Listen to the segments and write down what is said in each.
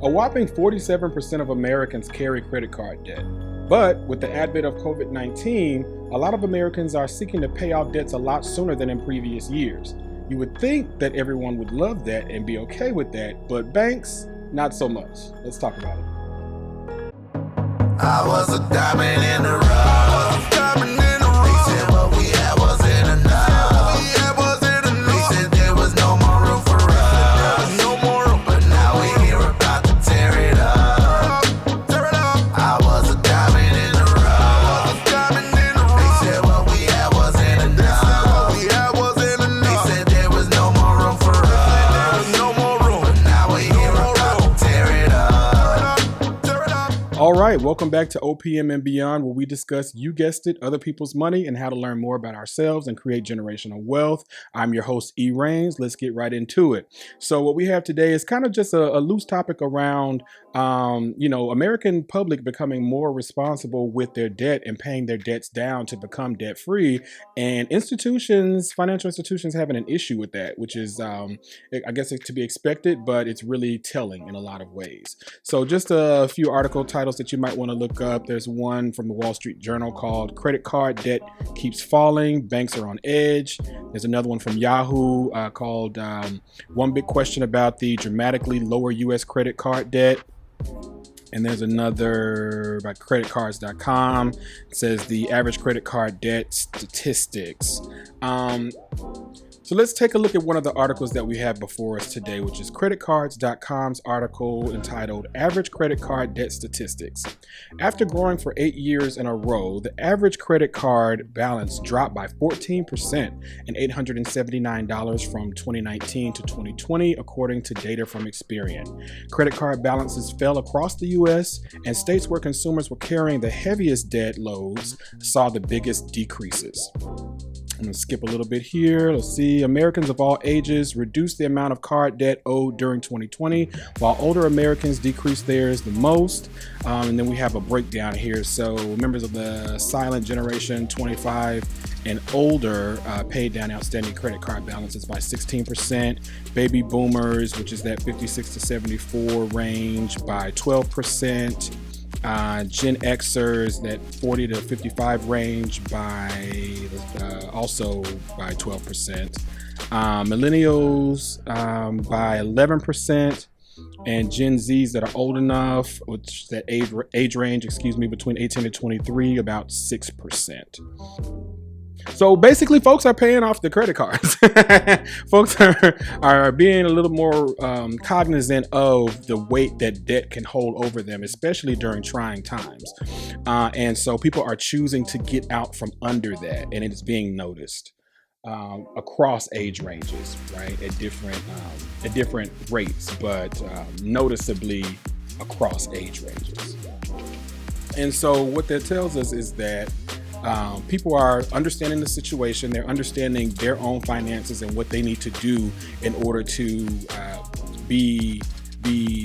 A whopping 47% of Americans carry credit card debt. But with the advent of COVID-19, a lot of Americans are seeking to pay off debts a lot sooner than in previous years. You would think that everyone would love that and be okay with that, but banks, not so much. Let's talk about it. I was a diamond in the rough. They said what we had wasn't enough. They said there was no more room for us. But now we're here about to tear it up. I was a diamond in the rough. They said what we had wasn't enough. They said there was no more room for us. But now we're here about to tear it up. All right, welcome back to OPM and Beyond, where we discuss, you guessed it, other people's money and how to learn more about ourselves and create generational wealth. I'm your host, E. Rains. Let's get right into it. So what we have today is kind of just a loose topic around, American public becoming more responsible with their debt and paying their debts down to become debt free. And financial institutions having an issue with that, which is, I guess it's to be expected, but it's really telling in a lot of ways. So just a few article titles that you might want to look up. There's one from the Wall Street Journal called "Credit Card Debt Keeps Falling, Banks Are on Edge." There's another one from Yahoo called "One Big Question About the Dramatically Lower U.S. Credit Card Debt." And there's another by creditcards.com. It says the average credit card debt statistics. So let's take a look at one of the articles that we have before us today, which is creditcards.com's article entitled Average Credit Card Debt Statistics. After growing for 8 years in a row, the average credit card balance dropped by 14% and $879 from 2019 to 2020, according to data from Experian. Credit card balances fell across the U.S., and states where consumers were carrying the heaviest debt loads saw the biggest decreases. I'm going to skip a little bit here. Let's see. Americans of all ages reduced the amount of card debt owed during 2020, while older Americans decreased theirs the most. And then we have a breakdown here. So members of the silent generation, 25 and older, paid down outstanding credit card balances by 16%. Baby boomers, which is that 56 to 74 range, by 12%. Gen Xers, that 40 to 55 range, also by 12%. Millennials by 11%, and Gen Zs that are old enough, which that age range, between 18 to 23, about 6%. So basically, folks are paying off the credit cards. Folks are being a little more cognizant of the weight that debt can hold over them, especially during trying times. And so people are choosing to get out from under that, and it is being noticed across age ranges, right? At different rates, but noticeably across age ranges. And so what that tells us is that people are understanding the situation. They're understanding their own finances and what they need to do in order to be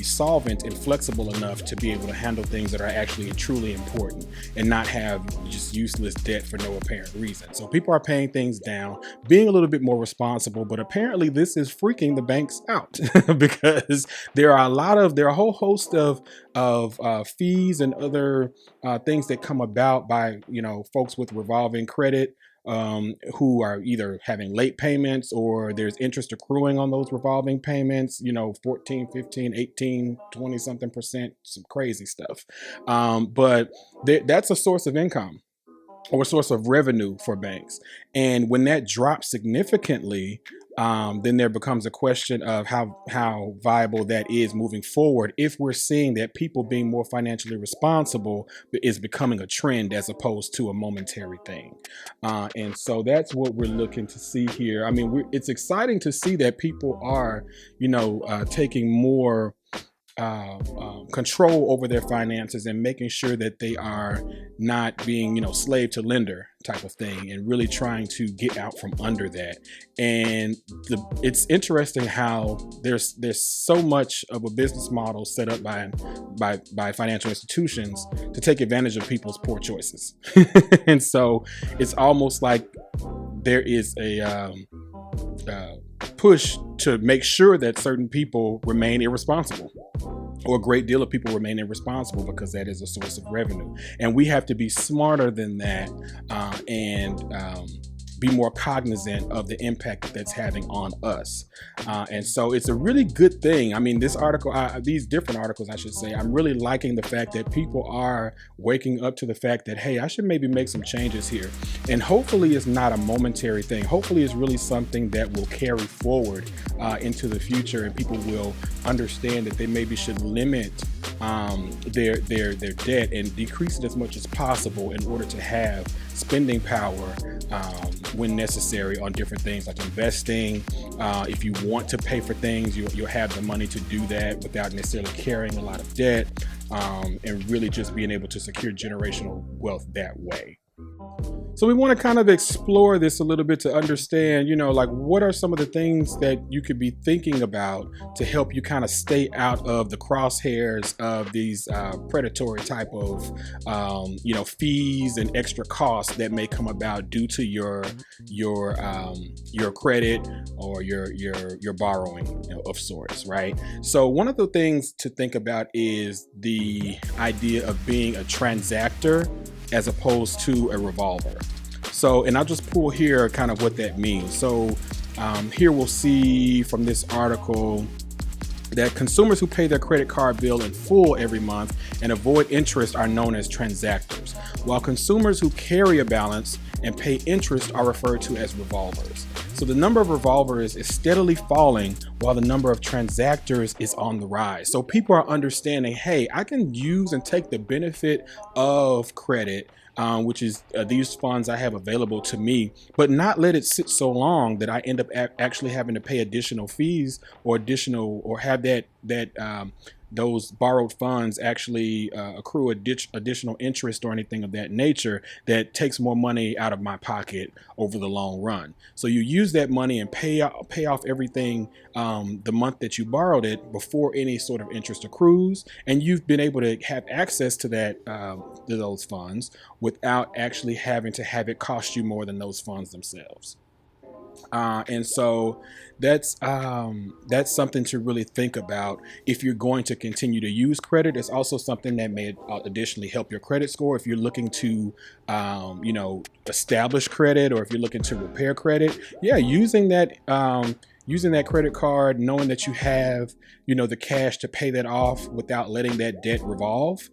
solvent and flexible enough to be able to handle things that are actually truly important and not have just useless debt for no apparent reason. So people are paying things down, being a little bit more responsible, but apparently this is freaking the banks out because there are a whole host of fees and other things that come about by, folks with revolving credit, who are either having late payments or there's interest accruing on those revolving payments, 14, 15, 18, 20 something percent, some crazy stuff. But that's a source of income or a source of revenue for banks. And when that drops significantly, then there becomes a question of how viable that is moving forward if we're seeing that people being more financially responsible is becoming a trend as opposed to a momentary thing. And so that's what we're looking to see here. I mean, it's exciting to see that people are, taking more control over their finances and making sure that they are not being, slave to lender type of thing, and really trying to get out from under that. And it's interesting how there's so much of a business model set up by financial institutions to take advantage of people's poor choices. And so it's almost like there is a push to make sure that certain people remain irresponsible. or a great deal of people remain irresponsible because that is a source of revenue. And we have to be smarter than that, and be more cognizant of the impact that that's having on us. And so it's a really good thing. I mean, this article, these different articles, I should say, I'm really liking the fact that people are waking up to the fact that, hey, I should maybe make some changes here. And hopefully it's not a momentary thing. Hopefully it's really something that will carry forward into the future, and people will understand that they maybe should limit their debt and decrease it as much as possible in order to have spending power when necessary on different things like investing. If you want to pay for things, you'll have the money to do that without necessarily carrying a lot of debt, and really just being able to secure generational wealth that way. So we want to kind of explore this a little bit to understand, like what are some of the things that you could be thinking about to help you kind of stay out of the crosshairs of these predatory type of, fees and extra costs that may come about due to your credit or your borrowing of sorts, right? So one of the things to think about is the idea of being a transactor as opposed to a revolver. So, and I'll just pull here kind of what that means. So here we'll see from this article that consumers who pay their credit card bill in full every month and avoid interest are known as transactors, while consumers who carry a balance and pay interest are referred to as revolvers. So the number of revolvers is steadily falling while the number of transactors is on the rise. So people are understanding, hey, I can use and take the benefit of credit, which is these funds I have available to me, but not let it sit so long that I end up actually having to pay additional fees or have those borrowed funds actually accrue additional interest or anything of that nature that takes more money out of my pocket over the long run. So you use that money and pay off everything the month that you borrowed it before any sort of interest accrues, and you've been able to have access to to those funds without actually having to have it cost you more than those funds themselves. And so that's something to really think about if you're going to continue to use credit. It's also something that may additionally help your credit score if you're looking to, establish credit, or if you're looking to repair credit. Yeah, using that credit card, knowing that you have, the cash to pay that off without letting that debt revolve,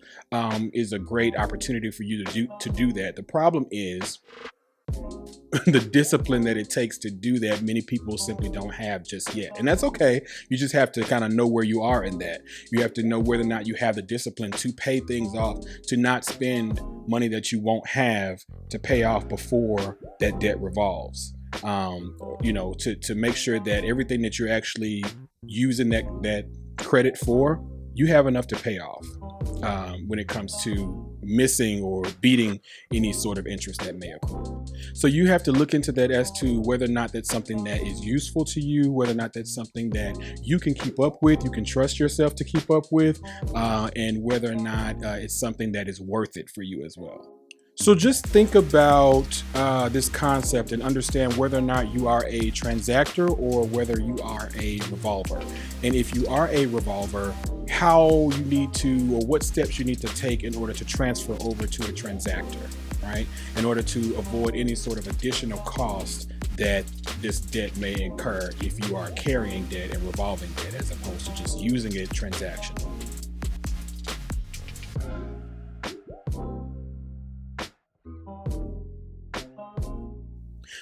is a great opportunity for you to do that. The problem is the discipline that it takes to do that, many people simply don't have just yet. And that's okay. You just have to kind of know where you are in that. You have to know whether or not you have the discipline to pay things off, to not spend money that you won't have to pay off before that debt revolves. To make sure that everything that you're actually using that credit for, you have enough to pay off when it comes to missing or beating any sort of interest that may accrue. So you have to look into that as to whether or not that's something that is useful to you, whether or not that's something that you can keep up with, you can trust yourself to keep up with, and whether or not it's something that is worth it for you as well. So just think about this concept and understand whether or not you are a transactor or whether you are a revolver. And if you are a revolver, how you need to, or what steps you need to take in order to transfer over to a transactor, right? In order to avoid any sort of additional cost that this debt may incur if you are carrying debt and revolving debt as opposed to just using it transactionally.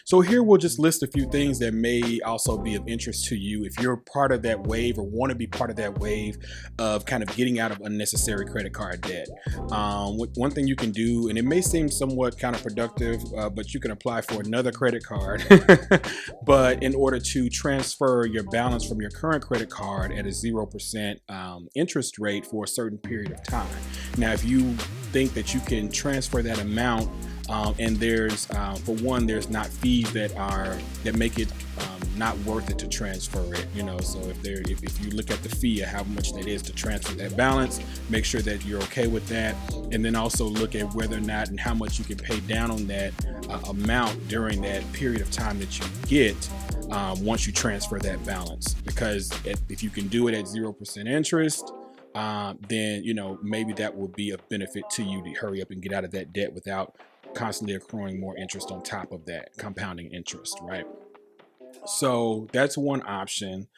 So here we'll just list a few things that may also be of interest to you if you're part of that wave or want to be part of that wave of kind of getting out of unnecessary credit card debt. One thing you can do, and it may seem somewhat counterproductive, but you can apply for another credit card, but in order to transfer your balance from your current credit card at a 0% interest rate for a certain period of time. Now, if you think that you can transfer that amount, and there's there's not fees that make it not worth it to transfer it. So if you look at the fee of how much that is to transfer that balance, make sure that you're okay with that, and then also look at whether or not and how much you can pay down on that amount during that period of time that you get once you transfer that balance. Because if you can do it at 0% interest, then maybe that would be a benefit to you to hurry up and get out of that debt without constantly accruing more interest on top of that compounding interest, right? So that's one option.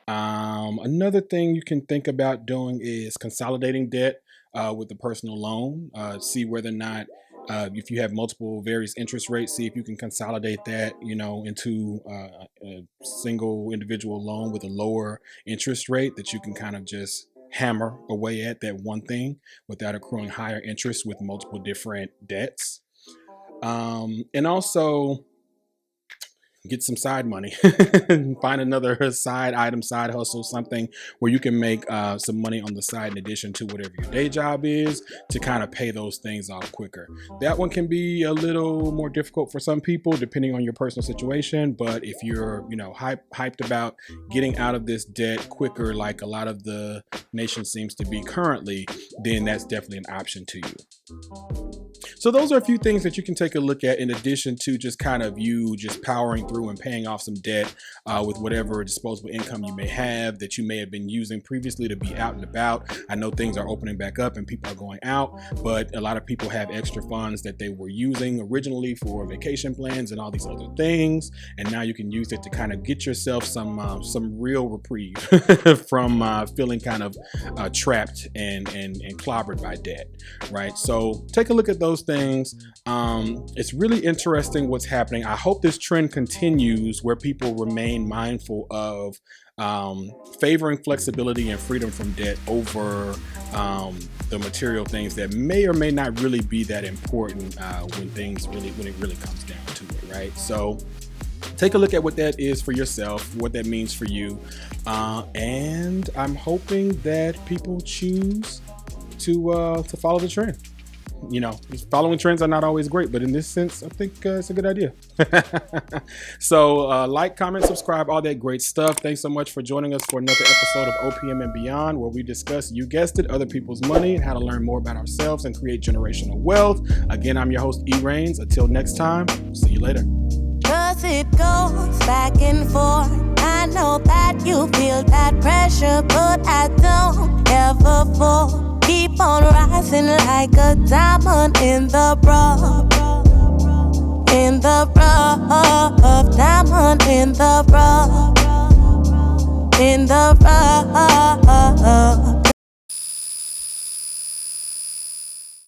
Another thing you can think about doing is consolidating debt with the personal loan. See whether or not, if you have multiple various interest rates, see if you can consolidate that, into a single individual loan with a lower interest rate that you can kind of just hammer away at that one thing without accruing higher interest with multiple different debts. And also, get some side money. Find another side item, side hustle, something where you can make some money on the side in addition to whatever your day job is, to kind of pay those things off quicker. That one can be a little more difficult for some people depending on your personal situation, but if you're hyped about getting out of this debt quicker, like a lot of the nation seems to be currently, then that's definitely an option to you. So those are a few things that you can take a look at in addition to just kind of you just powering through and paying off some debt with whatever disposable income you may have that you may have been using previously to be out and about. I know things are opening back up and people are going out, but a lot of people have extra funds that they were using originally for vacation plans and all these other things, and now you can use it to kind of get yourself some real reprieve from feeling kind of trapped and clobbered by debt, right? So take a look at those things. It's really interesting what's happening. I hope this trend continues where people remain mindful of favoring flexibility and freedom from debt over the material things that may or may not really be that important when it really comes down to it, right? So take a look at what that is for yourself, what that means for you, and I'm hoping that people choose to follow the trend. Following trends are not always great, but in this sense, I think it's a good idea. So like, comment, subscribe, all that great stuff. Thanks so much for joining us for another episode of OPM and Beyond, where we discuss, you guessed it, other people's money and how to learn more about ourselves and create generational wealth. Again, I'm your host, E. Rains. Until next time, see you later. 'Cause it goes back and forth. I know that you feel that pressure, but I don't ever fall. Keep on rising like a diamond in the rough. In the rough, diamond in the rough. In the rough.